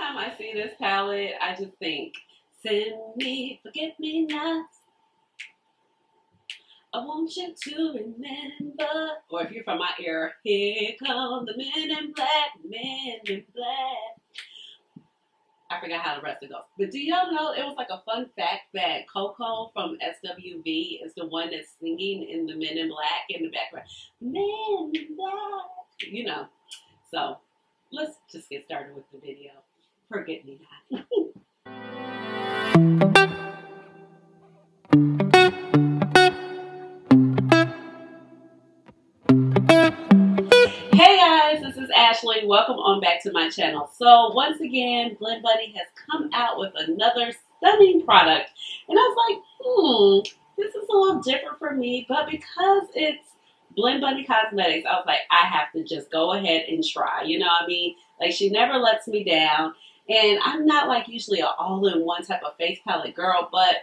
time I see this palette, I just think, send me, forget me not. I want you to remember. Or if you're from my era, here come the men in black, men in black. I forgot how the rest of it goes. But do y'all know, it was like a fun fact that Coco from SWV is the one that's singing in the Men in Black in the background. Men in Black. You know. So, let's just get started with the video. Forget me not. Hey guys, this is Ashley. Welcome on back to my channel. So once again, Blend Bunny has come out with another stunning product. And I was like, this is a little different for me. But because it's Blend Bunny Cosmetics, I was like, I have to just go ahead and try. You know what I mean? Like, she never lets me down. And I'm not like usually an all-in-one type of face palette girl, but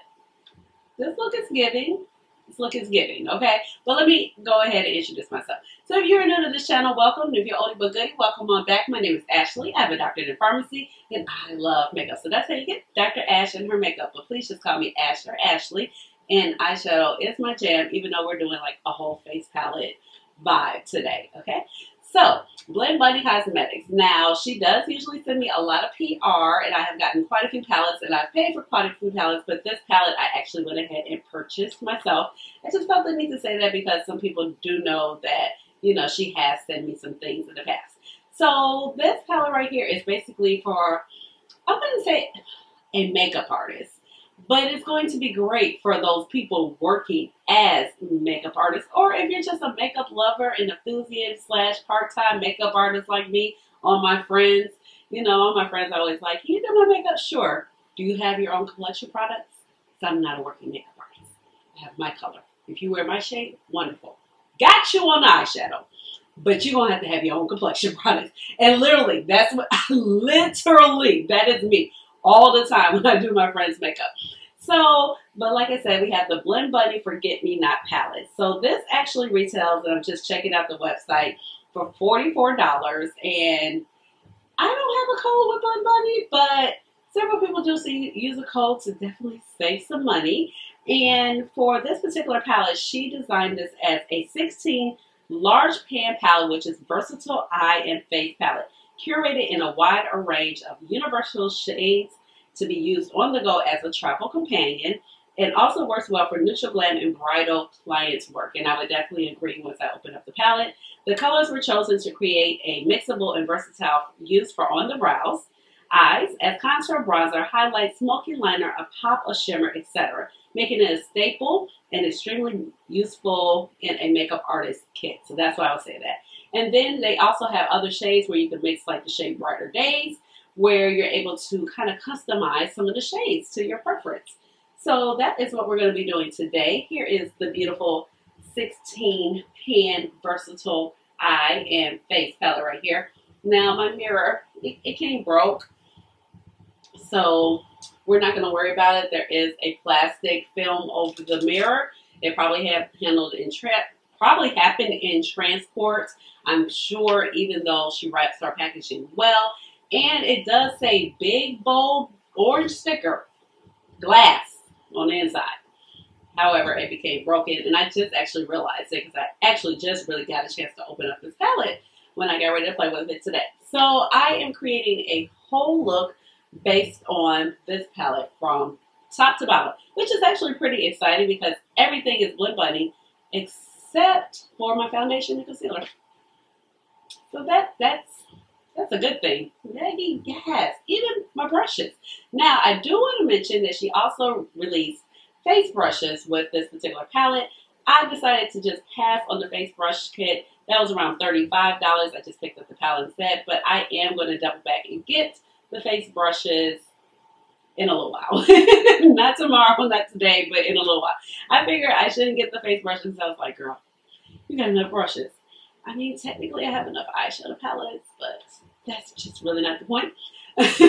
this look is giving. This look is giving, okay? But let me go ahead and introduce myself. So if you're new to this channel, welcome. And if you're oldie but goodie, welcome on back. My name is Ashley. I have a doctorate in pharmacy, and I love makeup. So that's how you get Dr. Ash and her makeup. But please just call me Ash or Ashley. And eyeshadow is my jam, even though we're doing like a whole face palette vibe today, okay? So, Blend Bunny Cosmetics. Now, she does usually send me a lot of PR, and I have gotten quite a few palettes, and I've paid for quite a few palettes, but this palette I actually went ahead and purchased myself. I just felt the need to say that because some people do know that, you know, she has sent me some things in the past. So, this palette right here is basically for, I'm going to say, a makeup artist. But it's going to be great for those people working as makeup artists. Or if you're just a makeup lover and enthusiast / part-time makeup artist like me, all my friends, you know, all my friends are always like, can you do my makeup? Sure. Do you have your own collection products? Because I'm not a working makeup artist. I have my color. If you wear my shade, wonderful. Got you on eyeshadow. But you're going to have your own complexion products. And literally, that's what, literally, that is me. All the time when I do my friend's makeup. So, but like I said, we have the Blend Bunny Forget Me Not palette. So this actually retails, and I'm just checking out the website, for $44. And I don't have a code with Blend Bunny, but several people do use a code to definitely save some money. And for this particular palette, she designed this as a 16 large pan palette, which is versatile eye and face palette, curated in a wide range of universal shades to be used on the go as a travel companion. It also works well for neutral glam and bridal clients' work, and I would definitely agree once I open up the palette. The colors were chosen to create a mixable and versatile use for on the brows, eyes, as contour, bronzer, highlight, smoky liner, a pop of shimmer, etc., making it a staple and extremely useful in a makeup artist kit. So that's why I would say that. And then they also have other shades where you can mix like the shade Brighter Days, where you're able to kind of customize some of the shades to your preference. So that is what we're going to be doing today. Here is the beautiful 16 pan versatile eye and face palette right here. Now my mirror, it came broke. So we're not going to worry about it. There is a plastic film over the mirror. It probably happened in transport, I'm sure, even though she wraps our packaging well. And it does say big, bold, orange sticker, glass on the inside. However, it became broken, and I just actually realized it because I actually just really got a chance to open up this palette when I got ready to play with it today. So I am creating a whole look based on this palette from top to bottom, which is actually pretty exciting because everything is Blend Bunny except for my foundation and concealer. So that's a good thing. Yes, even my brushes. Now, I do want to mention that she also released face brushes with this particular palette. I decided to just pass on the face brush kit. That was around $35. I just picked up the palette instead, but I am going to double back and get the face brushes in a little while. Not tomorrow, not today, but in a little while. I figured I shouldn't get the face brushes, so I was like, girl, you got enough brushes. I mean, technically I have enough eyeshadow palettes, but that's just really not the point. But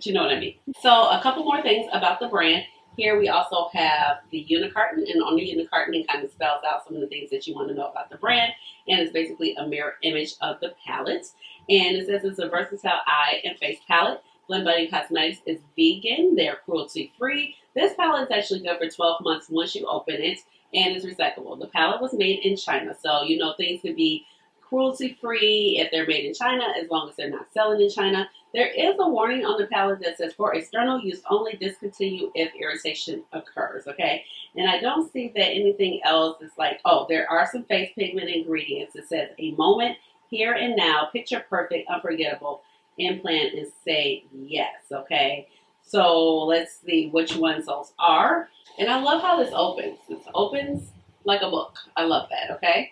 you know what I mean. So a couple more things about the brand. Here we also have the unicarton, and on the unicarton it kind of spells out some of the things that you want to know about the brand, and it's basically a mirror image of the palette. And it says it's a versatile eye and face palette. Blend Buddy Cosmetics is vegan. They're cruelty-free. This palette is actually good for 12 months once you open it, and it's recyclable. The palette was made in China, so you know things could be cruelty-free if they're made in China, as long as they're not selling in China. There is a warning on the palette that says, for external use only, discontinue if irritation occurs, okay? And I don't see that anything else is like, oh, there are some face pigment ingredients. It says, a moment, here and now, picture perfect, unforgettable, implant, and say yes, okay? So let's see which ones those are. And I love how this opens. It opens like a book. I love that, okay?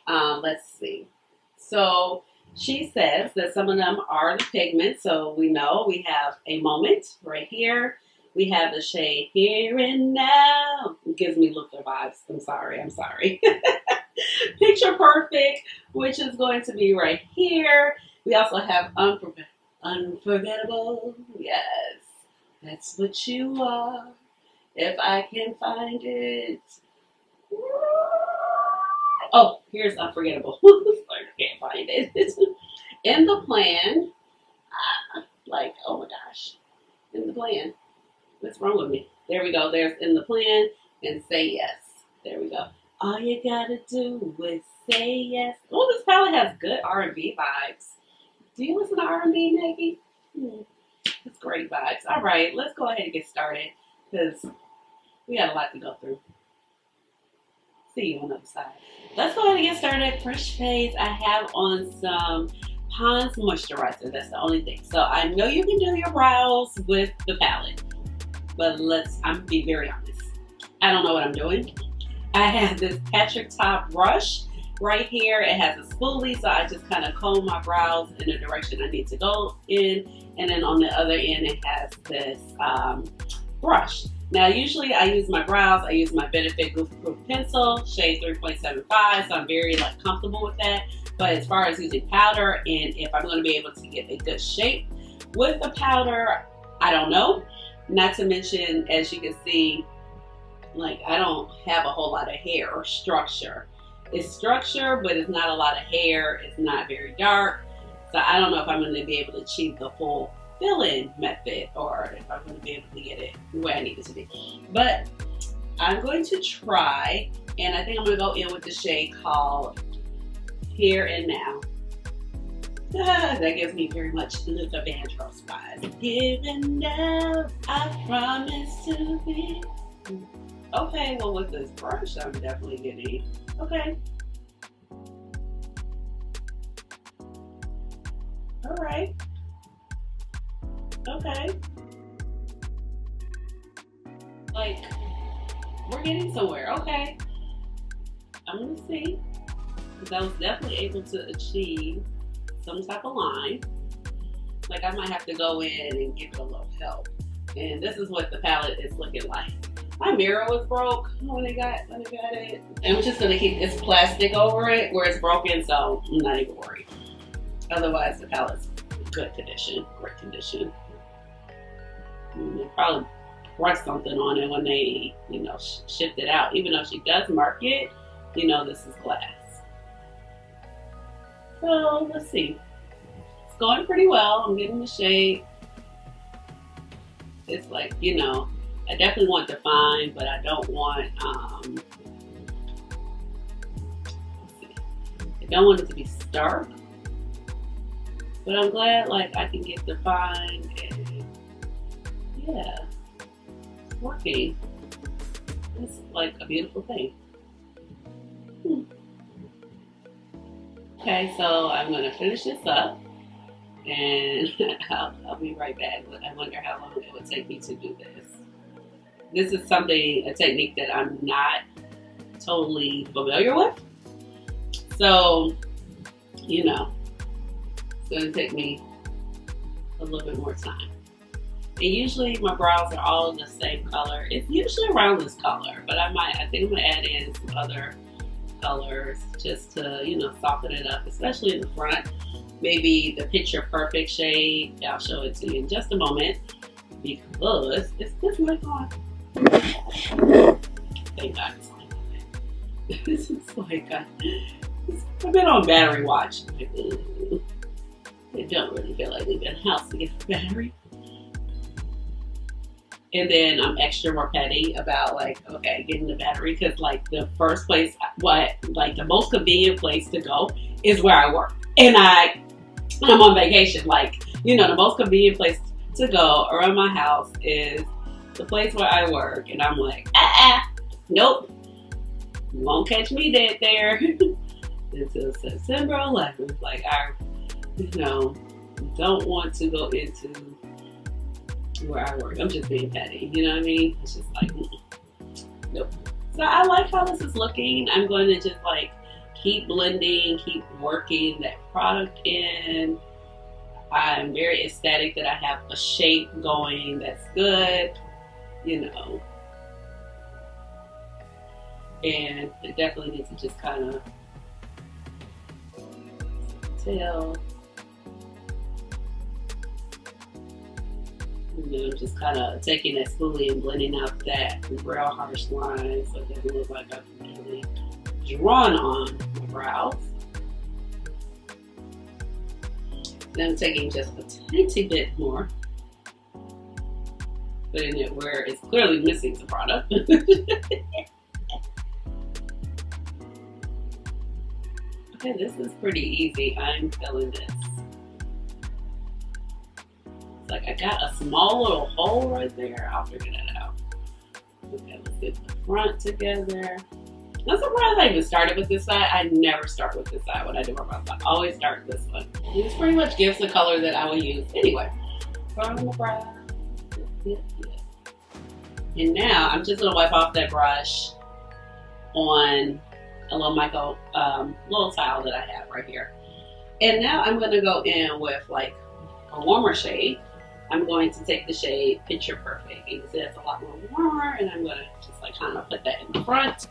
Let's see. So she says that some of them are the pigments. So we know we have a moment right here. We have the shade here and now. It gives me Luther vibes. I'm sorry. Picture perfect, which is going to be right here. We also have unforgettable. Yes, that's what you are. If I can find it. Oh, here's unforgettable. I can't find it. In the plan. Like, oh my gosh. In the plan. What's wrong with me? There we go. There's in the plan and say yes. There we go. All you gotta do is say yes. Oh, this palette has good R&B vibes. Do you listen to R&B, Maggie? It's great vibes. All right, let's go ahead and get started because we got a lot to go through. See you on the other side. Let's go ahead and get started. Fresh face. I have on some Pond's moisturizer. That's the only thing. So I know you can do your brows with the palette, but I'm gonna be very honest. I don't know what I'm doing. I have this Patrick Top brush right here. It has a spoolie, so I just kind of comb my brows in the direction I need to go in. And then on the other end, it has this brush. Now, usually I use my brows. I use my Benefit Goof Proof Pencil, shade 3.75, so I'm very comfortable with that. But as far as using powder and if I'm going to be able to get a good shape with the powder, I don't know. Not to mention, as you can see, I don't have a whole lot of hair or structure. It's structure, but it's not a lot of hair. It's not very dark. So I don't know if I'm going to be able to achieve the full fill-in method or if I'm going to be able to get it where I need it to be. But I'm going to try, and I think I'm going to go in with the shade called Here and Now. That gives me very much Luther Vandross vibes. Here and now, I promise to be. Okay, well with this brush, I'm definitely getting, okay. All right. Okay. We're getting somewhere. Okay. I'm gonna see. Because I was definitely able to achieve some type of line. I might have to go in and give it a little help. And this is what the palette is looking like. My mirror was broke when I got it. And I'm just gonna keep this plastic over it where it's broken, so I'm not even worried. Otherwise, the palette's good condition, great condition. They probably press something on it when they, shift it out. Even though she does mark it, this is glass. So let's see. It's going pretty well. I'm getting the shade. It's I definitely want defined, but I don't want, let's see. I don't want it to be stark. But I'm glad I can get defined and yeah, it's working. It's a beautiful thing. Okay, so I'm going to finish this up and I'll be right back. I wonder how long it would take me to do this. This is a technique that I'm not totally familiar with. So, it's going to take me a little bit more time. And usually my brows are all the same color. It's usually around this color, but I think I'm going to add in some other colors just to, soften it up, especially in the front. Maybe the Picture Perfect shade. I'll show it to you in just a moment because is this mic on? Thank God it's like that. This is like I've been on battery watch. Like, I don't really feel like leaving the house to get the battery. And then I'm extra more petty about like, okay, getting the battery, because like the first place, like the most convenient place to go is where I work. And I'm on vacation. Like, you know, the most convenient place to go around my house is the place where I work. And I'm like, nope, you won't catch me dead there. Until September 11th. Like, I, you know, don't want to go into where I work. I'm just being petty, you know what I mean? It's just like, nope. So I like how this is looking. I'm going to just like keep blending, keep working that product in. I'm very ecstatic that I have a shape going that's good, you know. And I definitely need to just kind of tell. You know, just kind of taking that spoolie and blending out that real harsh line so it doesn't look like I've really drawn on my brows. Then I'm taking just a tiny bit more, putting it where it's clearly missing some product. Okay, this is pretty easy. I'm feeling this. Like I got a small little hole right there. I'll figure that out. Okay, let's get the front together. I'm surprised I even started with this side. I never start with this side when I do my brows. I always start with this one. This pretty much gives the color that I will use anyway. From the brow. And now I'm just gonna wipe off that brush on a little little towel that I have right here. And now I'm gonna go in with like a warmer shade. I'm going to take the shade Picture Perfect. You can see that's a lot more warmer, and I'm gonna just like kind of put that in the front.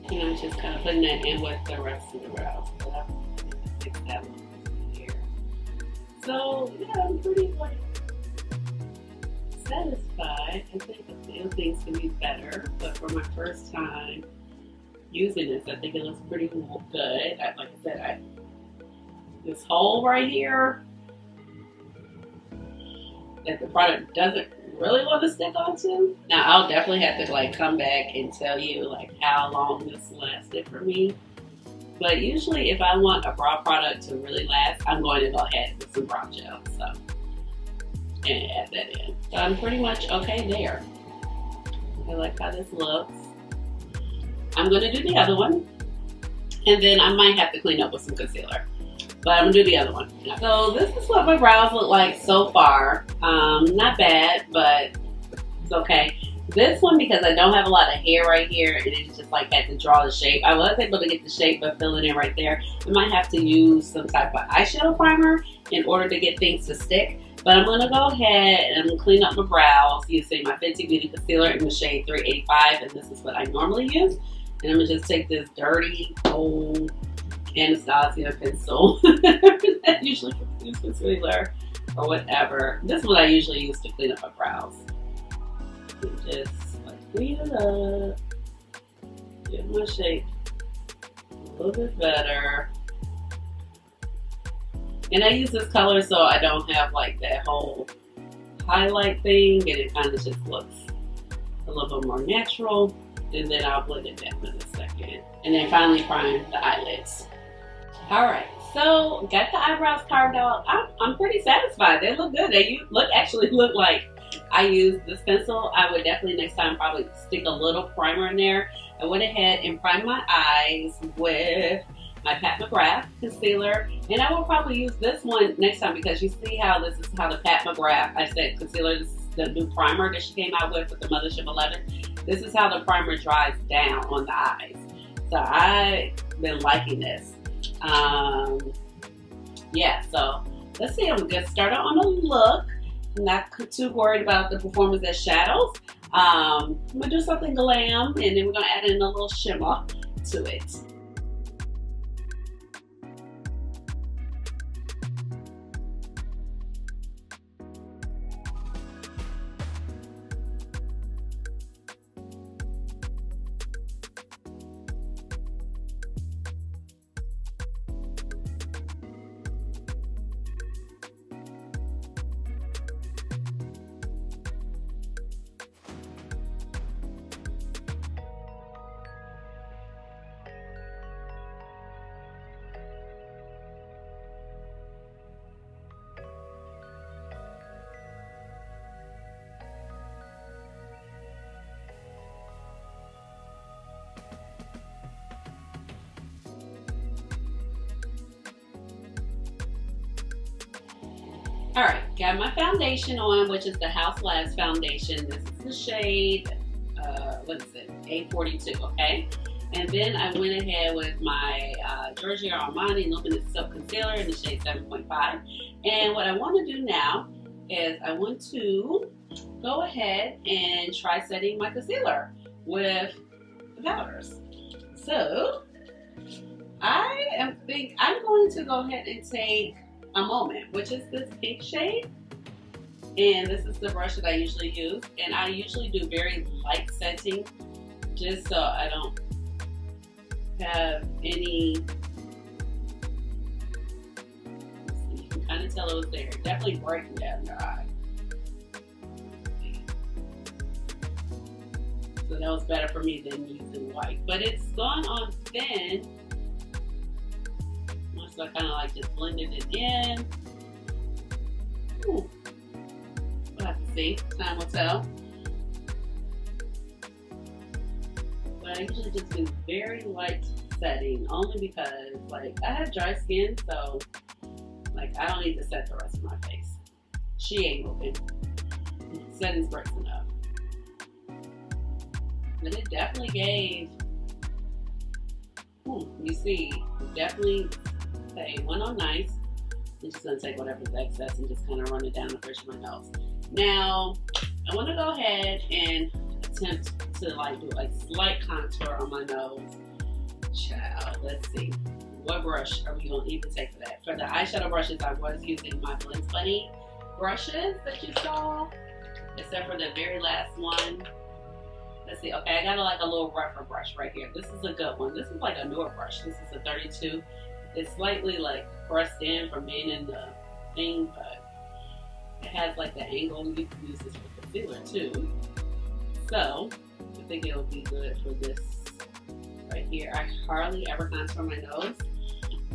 And I'm just kind of putting that in with the rest of the brows. So I'm fix that one here. So yeah, I'm pretty like satisfied. I think a few things can be better, but for my first time using this, I think it looks pretty good. Like I said, this hole right here that the product doesn't really want to stick onto. Now I'll definitely have to like come back and tell you like how long this lasted for me. But usually if I want a brow product to really last, I'm going to go ahead with some brow gel. So, and add that in. So I'm pretty much okay there. I like how this looks. I'm going to do the other one, and then I might have to clean up with some concealer, but I'm going to do the other one. So this is what my brows look like so far. Not bad, but it's okay. This one, because I don't have a lot of hair right here, and it's just like had to draw the shape. I was able to get the shape by filling in right there. I might have to use some type of eyeshadow primer in order to get things to stick. But I'm going to go ahead and clean up my brows using my Fenty Beauty Concealer in the shade 385, and this is what I normally use. And I'm going to just take this dirty, old Anastasia pencil. I usually use concealer or whatever. This is what I usually use to clean up my brows. And just like clean it up. Get my shape a little bit better. And I use this color so I don't have like that whole highlight thing, and it kind of just looks a little bit more natural. And then I'll blend it down in a second. And then finally prime the eyelids. Alright, so got the eyebrows carved out. I'm pretty satisfied. They look good. They actually look like I used this pencil. I would definitely next time probably stick a little primer in there. I went ahead and primed my eyes with my Pat McGrath concealer, and I will probably use this one next time, because you see how this is how the Pat McGrath, I said concealer, this is the new primer that she came out with the Mothership 11. This is how the primer dries down on the eyes. So I've been liking this. Yeah, so let's see, I'm gonna get started on the look. I'm not too worried about the performance as shadows. I'm gonna do something glam, and then we're gonna add in a little shimmer to it. Alright, got my foundation on, which is the Haus foundation. This is the shade, what is it, A42, okay? And then I went ahead with my Giorgio Armani Luminous Silk Concealer in the shade 7.5. And what I want to do now is I want to go ahead and try setting my concealer with the powders. So, I'm going to go ahead and take a Moment, which is this pink shade. And this is the brush that I usually use. And I usually do very light setting just so I don't have any, you can kind of tell it was there. Definitely breaking down your eye. So that was better for me than using white. But it's gone on thin. So I kind of like just blended it in. Ooh. We'll have to see. Time will tell. But I usually just do very light setting, only because like I have dry skin, so like I don't need to set the rest of my face. She ain't moving. Setting's breaks enough. But it definitely gave, you see, it definitely went on nice. I'm just gonna take whatever's excess and just kind of run it down the bridge of my nose. Now, I want to go ahead and attempt to like do a slight contour on my nose. Child, let's see. What brush are we gonna even take for that? For the eyeshadow brushes, I was using my Blend Bunny brushes that you saw, except for the very last one. Let's see. Okay, I got like a little rougher brush right here. This is a good one. This is like a newer brush. This is a 32. It's slightly like pressed in from being in the thing, but it has like the angle. You can use this for concealer too. So I think it'll be good for this right here. I hardly ever contour my nose.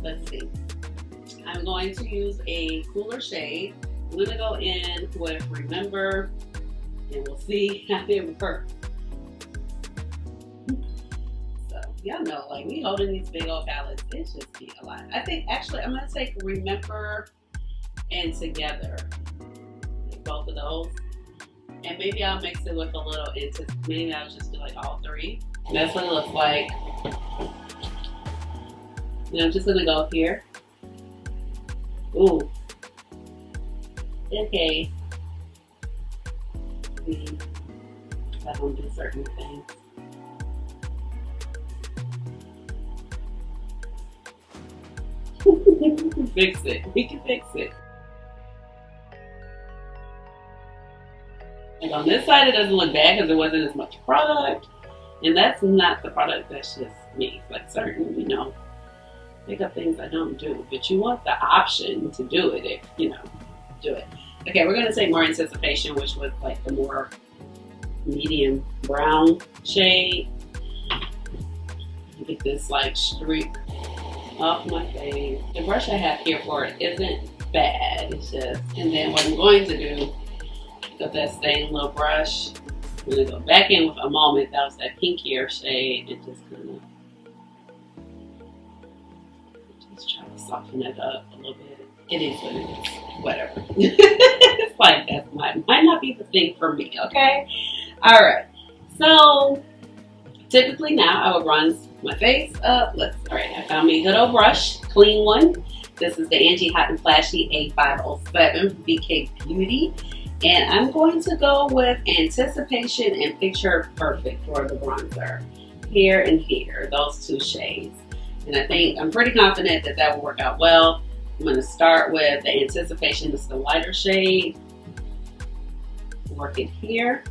Let's see. I'm going to use a cooler shade. I'm gonna go in with Remember, and we'll see how it works. Y'all know, like, we holding these big old palettes, it's just be a lot. I think, actually, I'm going to take Remember and Together, like both of those. And maybe I'll mix it with a little, maybe I'll just do, like, all three. And that's what it looks like. And I'm just going to go here. Ooh. Okay. See, I don't do certain things. We can fix it. We can fix it. And on this side, it doesn't look bad because there wasn't as much product. And that's not the product, that's just me. Like certain, you know, makeup things I don't do. But you want the option to do it if, you know, do it. Okay, we're going to take more Anticipation, which was like the more medium brown shade. Get this like streak off my face. The brush I have here for it isn't bad. It's just, and then what I'm going to do with that same little brush, I'm going to go back in with a Moment. That was that pinkier shade, and just kind of just try to soften it up a little bit. It is what it is. Whatever. It's like that might not be the thing for me. Okay. All right. So typically now I would run my face up. Alright, I found me a good old brush, clean one. This is the Angie Hot and Flashy A507 BK Beauty. And I'm going to go with Anticipation and Picture Perfect for the bronzer. Here and here, those two shades. And I'm pretty confident that that will work out well. I'm going to start with the Anticipation, it's the lighter shade. Work it here.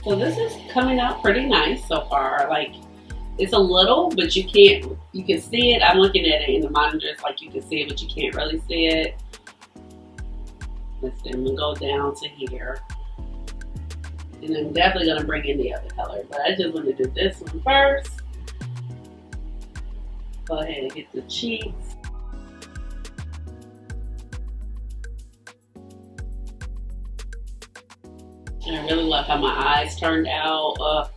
So this is coming out pretty nice so far. Like, it's a little, but you can see it. I'm looking at it in the monitor. It's like you can see it, but you can't really see it. Let's see, I'm gonna go down to here. And I'm definitely gonna bring in the other color, but I just want to do this one first. Go ahead and get the cheeks. And I really love how my eyes turned out.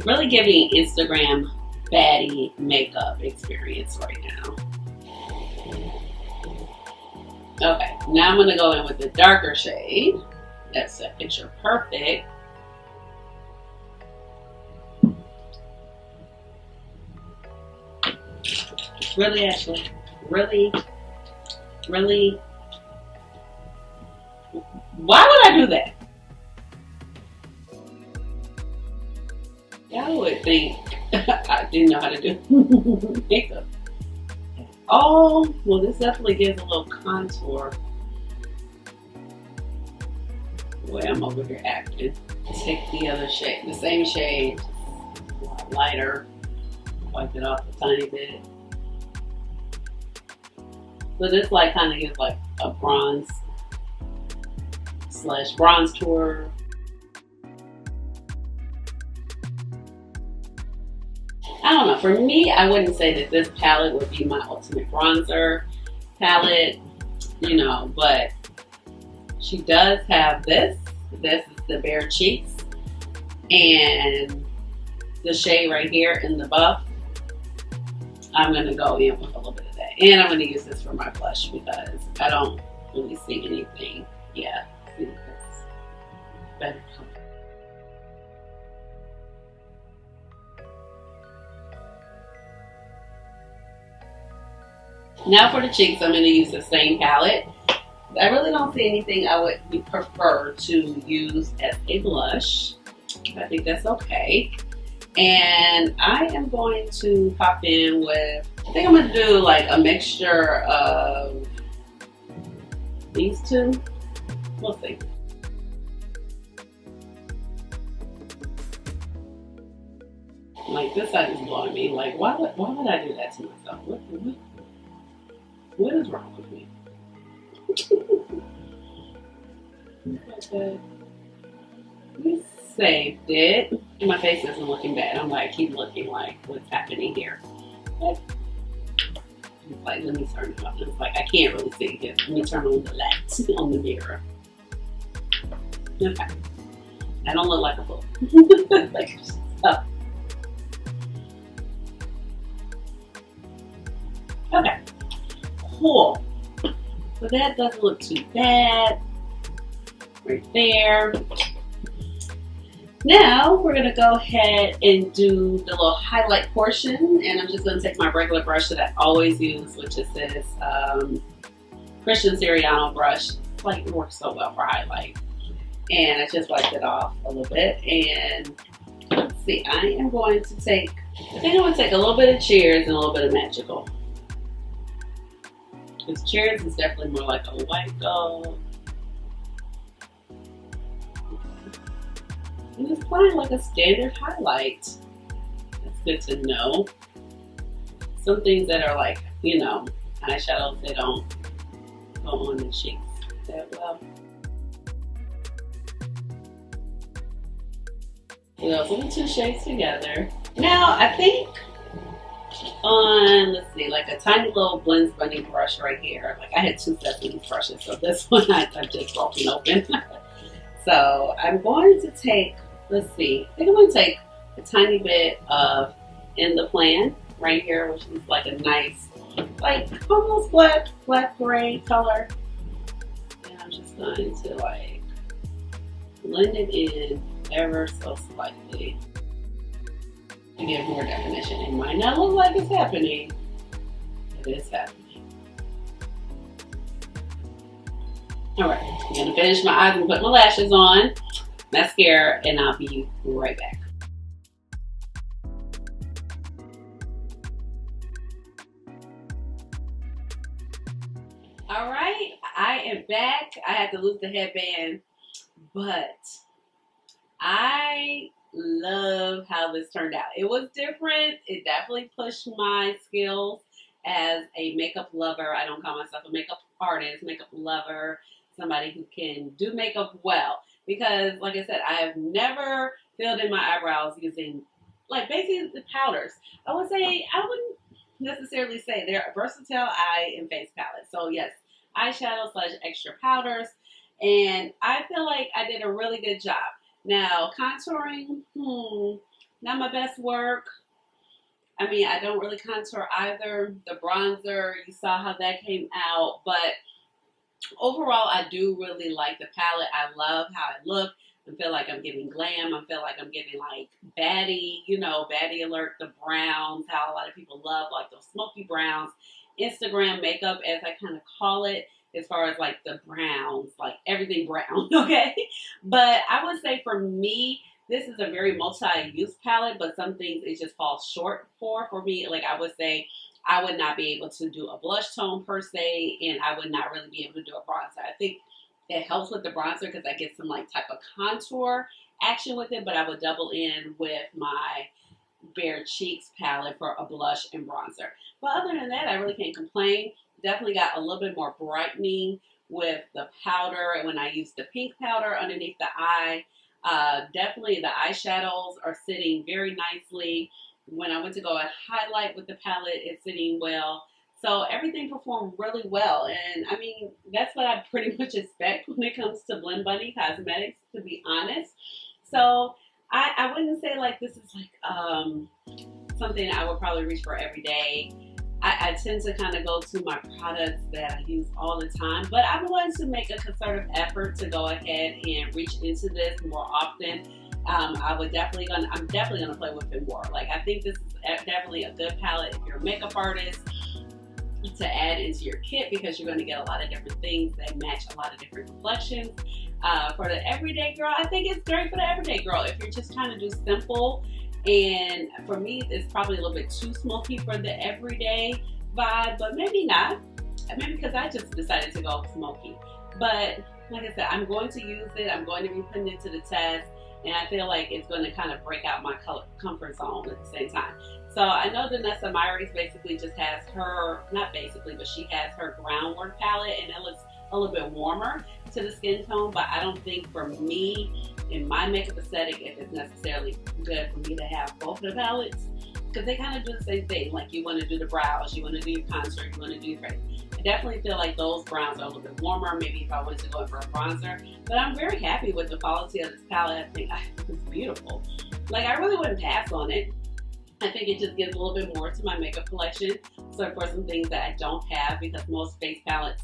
Really giving Instagram baddie makeup experience right now. Okay, now I'm gonna go in with the darker shade. That's a picture perfect. Really, Ashleigh? Really? Really? Why would I do that? Y'all would think I didn't know how to do makeup. Oh, well, this definitely gives a little contour. Boy, I'm over here acting. Take the other shade, the same shade, a lot lighter. Wipe it off a tiny bit. So this like kind of gives like a bronze / bronze tour. I don't know. For me, I wouldn't say that this palette would be my ultimate bronzer palette, you know, but she does have this. This is the Bare Cheeks. And the shade right here in the buff, I'm going to go in with a little bit of that. And I'm going to use this for my blush because I don't really see anything. Yeah, see, that's better color. Now for the cheeks, I'm going to use the same palette. I really don't see anything I would prefer to use as a blush. I think that's okay. And I am going to pop in with, I think I'm going to do like a mixture of these two. We'll see. Like this side is blowing me. Like why would I do that to myself? What is wrong with me? Okay. We saved it. My face isn't looking bad. I'm like, keep looking like what's happening here. But it's like, let me turn it up. It's like, I can't really see it. Let me turn on the light on the mirror. Okay. I don't look like a fool. Like, oh. Okay. Cool. So that doesn't look too bad. Right there. Now we're going to go ahead and do the little highlight portion, and I'm just going to take my regular brush that I always use, which is this Christian Siriano brush. It's like, it works so well for highlight. And I just wiped it off a little bit, and let's see, I think I'm going to take a little bit of Cheers and a little bit of Magical. Because Cheers is definitely more like a white gold. And it's playing like a standard highlight. That's good to know. Some things that are like, you know, eyeshadows, they don't go on the cheeks that well. So the two shades together. Now I think on, let's see, like a tiny little Blends Bunny brush right here. Like I had two sets of these brushes, so this one I've just broken open. So I'm going to take, let's see, I think I'm going to take a tiny bit of In the Plan right here, which is like a nice, like almost black gray color. And I'm just going to like blend it in ever so slightly to give more definition. It might not look like it's happening, but it is happening. Alright, I'm going to finish my eyes and put my lashes on, mascara, and I'll be right back. Alright, I am back. I had to lose the headband, but I love how this turned out. It was different. It definitely pushed my skills as a makeup lover. I don't call myself a makeup artist, makeup lover. Somebody who can do makeup well, because like I said, I have never filled in my eyebrows using like basically the powders. I wouldn't necessarily say they're a versatile eye and face palette. So yes, eyeshadow / extra powders, and I feel like I did a really good job. Now contouring, not my best work. I mean, I don't really contour either. The bronzer, you saw how that came out, but overall, I do really like the palette. I love how it looks. I feel like I'm giving glam. I feel like I'm giving like baddie, you know, baddie alert, the browns, how a lot of people love like those smoky browns. Instagram makeup, as I kind of call it, as far as like the browns, like everything brown, okay? But I would say for me, this is a very multi-use palette, but some things it just falls short for. For me, like I would say, I would not be able to do a blush tone per se, and I would not really be able to do a bronzer. I think it helps with the bronzer because I get some like type of contour action with it, but I would double in with my Bare Cheeks palette for a blush and bronzer. But other than that, I really can't complain. Definitely got a little bit more brightening with the powder, and when I use the pink powder underneath the eye, definitely the eyeshadows are sitting very nicely. When I went to go and highlight with the palette, it's sitting well. So everything performed really well. And I mean, that's what I pretty much expect when it comes to Blend Bunny Cosmetics, to be honest. So I wouldn't say like this is like something I would probably reach for every day. I tend to kind of go to my products that I use all the time, but I'm going to make a concerted effort to go ahead and reach into this more often. I'm definitely gonna play with it more. Like I think this is definitely a good palette if you're a makeup artist to add into your kit, because you're going to get a lot of different things that match a lot of different complexions. For the everyday girl, I think it's great for the everyday girl if you're just trying to do simple. And for me, it's probably a little bit too smoky for the everyday vibe, but maybe not. Maybe because I just decided to go smoky. But like I said, I'm going to use it. I'm going to be putting it to the test. And I feel like it's going to kind of break out my comfort zone at the same time. So I know Danessa Myricks basically just has her, not basically, but she has her groundwork palette, and it looks a little bit warmer to the skin tone. But I don't think for me, in my makeup aesthetic, if it's necessarily good for me to have both of the palettes, because they kind of do the same thing. Like you want to do the brows, you want to do your contour, you want to do your face. I definitely feel like those browns are a little bit warmer, maybe if I wanted to go in for a bronzer. But I'm very happy with the quality of this palette. I think it's beautiful. Like I really wouldn't pass on it. I think it just gives a little bit more to my makeup collection. So for some things that I don't have, because most face palettes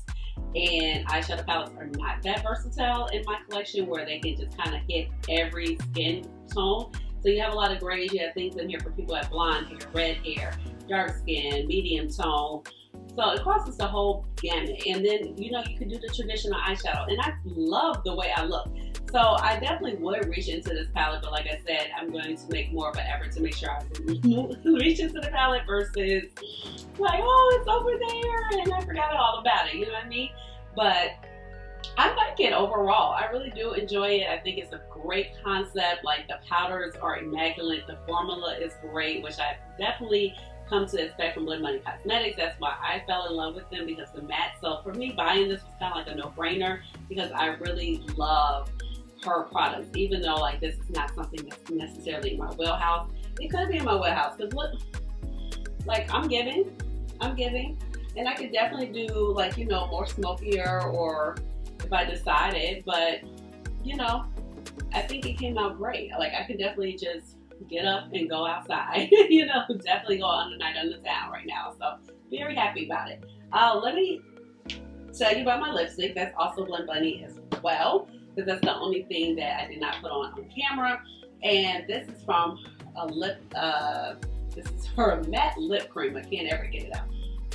and eyeshadow palettes are not that versatile in my collection, where they can just kind of hit every skin tone. So you have a lot of grays, you have things in here for people who have blonde hair, red hair, dark skin, medium tone. So it crosses the whole gamut. And then, you know, you can do the traditional eyeshadow. And I love the way I look. So I definitely would reach into this palette. But like I said, I'm going to make more of an effort to make sure I reach into the palette versus like, oh, it's over there and I forgot all about it. You know what I mean? But I like it overall. I really do enjoy it. I think it's a great concept. Like the powders are immaculate. The formula is great, which I definitely come to expect from Blend Bunny Cosmetics. That's why I fell in love with them, because the matte. So for me, buying this was kind of like a no-brainer, because I really love her products. Even though like this is not something that's necessarily in my wheelhouse, it could be in my wheelhouse. Because look, like I'm giving, and I could definitely do like, you know, more smokier, or if I decided. But you know, I think it came out great. Like I could definitely just get up and go outside. You know, definitely go on the night on the town right now. So very happy about it. Let me tell you about my lipstick. That's also Blend Bunny as well, because that's the only thing that I did not put on camera. And this is from a lip, this is her matte lip cream. I can't ever get it out.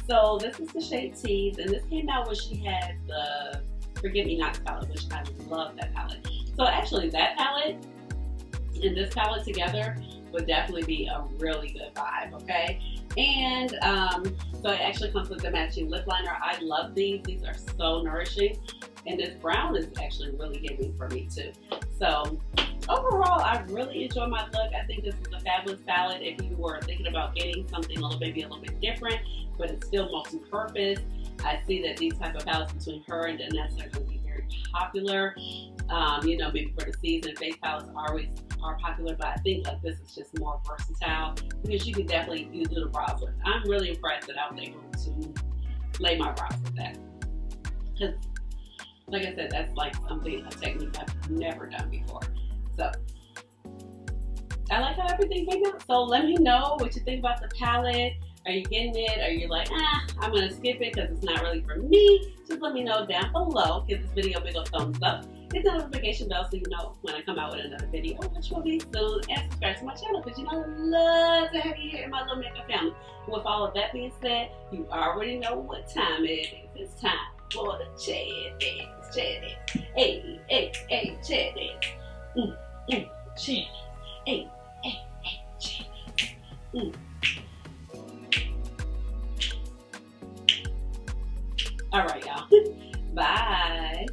So this is the shade Tease, and this came out when she had the Forget Me Not palette, which I love that palette. So actually that palette and this palette together would definitely be a really good vibe, okay? And so it actually comes with the matching lip liner. I love these. These are so nourishing. And this brown is actually really giving for me too. So overall, I really enjoy my look. I think this is a fabulous palette if you were thinking about getting something maybe a little bit different, but it's still multi-purpose. I see that these type of palettes between her and Danessa are going to be very popular. You know, maybe for the season, face palettes are popular, but I think like this is just more versatile, because you can definitely do the brows with. I'm really impressed that I was able to lay my brows with that, because like I said, that's like something, a technique I've never done before. So I like how everything came out. So let me know what you think about the palette. Are you getting it? Are you like, I'm gonna skip it because it's not really for me? Just let me know down below. Give this video a big old thumbs up. Hit the notification bell so you know when I come out with another video, which will be soon. And subscribe to my channel because you know I love to have you here in my little makeup family. With all of that being said, you already know what time it is. It's time for the chat dance. Hey, hey, hey, chat dance. Chat. Hey, hey, hey, chat. All right, y'all. Bye.